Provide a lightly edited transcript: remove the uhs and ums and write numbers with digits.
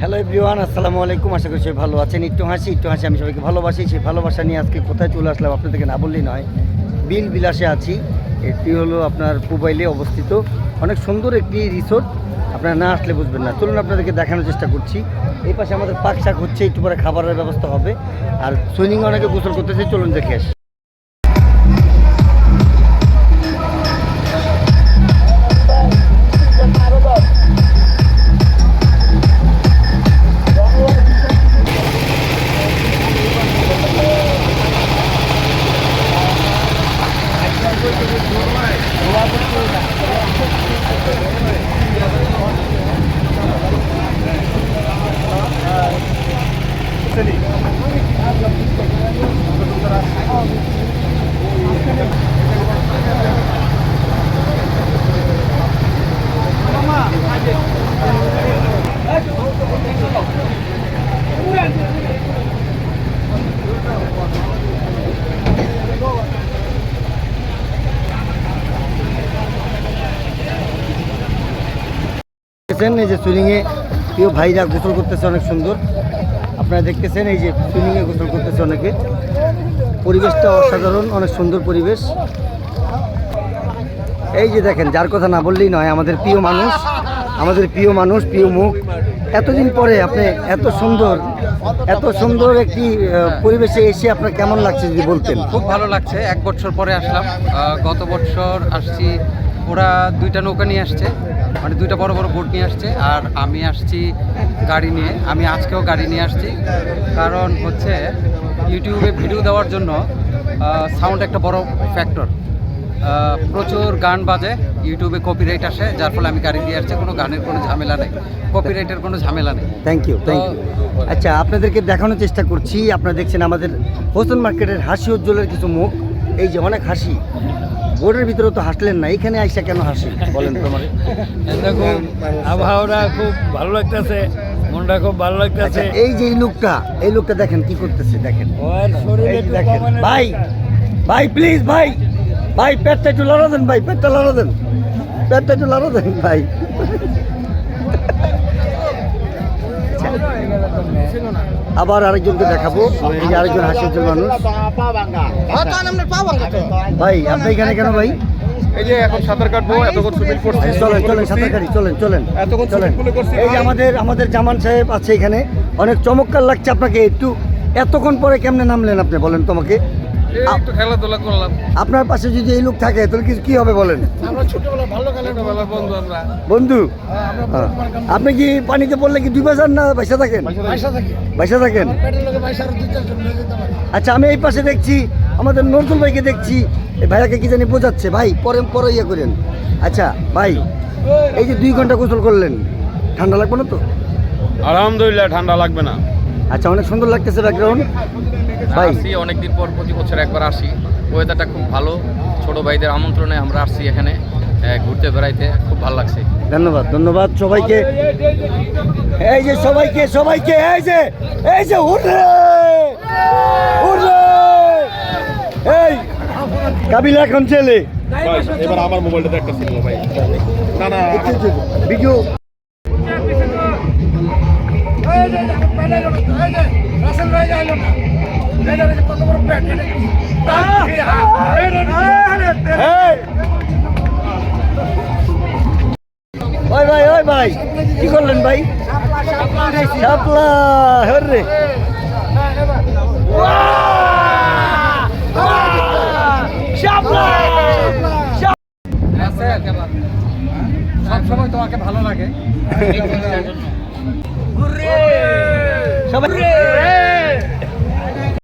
Hello everyone, আসসালামু আলাইকুম। আশা করি সবাই ভালো আছেন। একটু হাসি আমি সবাইকে ভালোবাসি। সেই ভালোবাসা নিয়ে আজকে কোথায় চলে আসলাম আপনাদেরকে না বললেই নয়। বিল বিলাসে আছি। এটি হলো আপনার পুবাইলে অবস্থিত অনেক সুন্দর একটি রিসোর্ট। আপনারা না আসলে বুঝবেন না। চলুন আপনাদেরকে দেখানোর চেষ্টা করছি। এই পাশে আমাদের পাক শাক হচ্ছে, একটু পরে খাবারের ব্যবস্থা হবে। আর সুইমিং অনেকে গোসল করতেছে, চলুন দেখে আসি। এই যে সুইমিংয়ে প্রিয় ভাইরা গোসল করতেছে, অনেক সুন্দর। আপনারা দেখতেছেন এই যে সুইমিংয়ে গোসল করতেছে অনেকে। পরিবেশটা অসাধারণ, অনেক সুন্দর পরিবেশ। এই যে দেখেন, যার কথা না বললেই নয়, আমাদের প্রিয় মানুষ, প্রিয় মুখ। এতদিন পরে আপনি এত সুন্দর একটি পরিবেশে এসে আপনার কেমন লাগছে যদি বলতেন। খুব ভালো লাগছে। 1 বছর পরে আসলাম। গত বছর আসছি, ওরা 2টা নৌকা নিয়ে আসছে, মানে 2টা বড় বড় বোট নিয়ে আসছে, আর আমি আসছি গাড়ি নিয়ে। আমি আজকেও গাড়ি নিয়ে আসছি, কারণ হচ্ছে ইউটিউবে ভিডিও দেওয়ার জন্য সাউন্ড একটা বড় ফ্যাক্টর। প্রচুর গান বাজে, ইউটিউবে কপিরাইট আসে, যার ফলে আমি গাড়ি দিয়ে আসছি। কোনো গানের কোনো ঝামেলা নেই, কপিরাইটের কোনো ঝামেলা নেই। Thank you. আচ্ছা, আপনাদেরকে দেখানোর চেষ্টা করছি। আপনারা দেখছেন আমাদের হোসেন মার্কেটের হাসি উজ্জ্বলের কিছু মুখ। এই যে অনেক হাসি, বোর্ডের ভিতরে তো হাসলেন না, এখানে আইসা কেন হাসি বলেন তোমার? আবহাওয়াটা খুব ভালো লাগতেছে, মনটা খুব ভালো লাগতেছে। এই যে এই লোকটা দেখেন কি করতেছে, দেখেন দেখেন। ভাই প্লিজ ভাই পেটটা একটু লড়া দেন, ভাই পেটটা লড়া দেন ভাই। আবার আরেকজনকে দেখাবো। এই যে আরেকজন হাসি উজ্জ্বল মানুষ। ভাই আপনি এখানে কেন ভাই? এই যে এখন সাঁতার কাটবো, এতক্ষণ সুইমিং করছি। চলেন সাঁতার কাটি, চলেন। এই যে আমাদের জামান সাহেব আছে এখানে। অনেক চমৎকার লাগছে আপনাকে। এতক্ষণ পরে কেমনে নামলেন আপনি বলেন তোমাকে? একটু খেলাধুলা করলাম। আপনার পাশে যদি এই লোক থাকে তাহলে কি হবে বলেন? আমরা ছোটবেলা ভালো খেলাধুলা বন্ধু। বন্ধু, আপনি কি পানিতে পড়লে কি ডুবে যান না বাইসা থাকেন? বাইসা থাকেন। আচ্ছা, আমি এই পাশে দেখছি আমাদের নজরুল ভাইকে দেখছি। এই ভাইয়াকে কি জানি বোঝাচ্ছে। ভাই পরে ইয়ে করেন। আচ্ছা ভাই, এই যে 2 ঘন্টা গোসল করলেন, ঠান্ডা লাগবে না তো? আলহামদুলিল্লাহ, ঠান্ডা লাগবে না। আচ্ছা, অনেক সুন্দর লাগতেছে ব্যাকগ্রাউন্ড। ভাই আসি অনেকদিন পর, প্রতি বছর একবার আসি। ওয়েদারটা খুব ভালো। ছোট ভাইদের আমন্ত্রণে আমরা আসছি এখানে ঘুরতে বেড়াইতে, খুব ভালো লাগছে। ধন্যবাদ সবাইকে। এই যে সবাইকে এই যে উঠে এই কাবিলা এখন ছেলে। এবার আমার মোবাইলটাতে একটা ছিল ভাই। না ভিডিও ওই ভাই কি করলেন ভাই? শাপলা হরে সব সময় তোমাকে ভালো লাগে।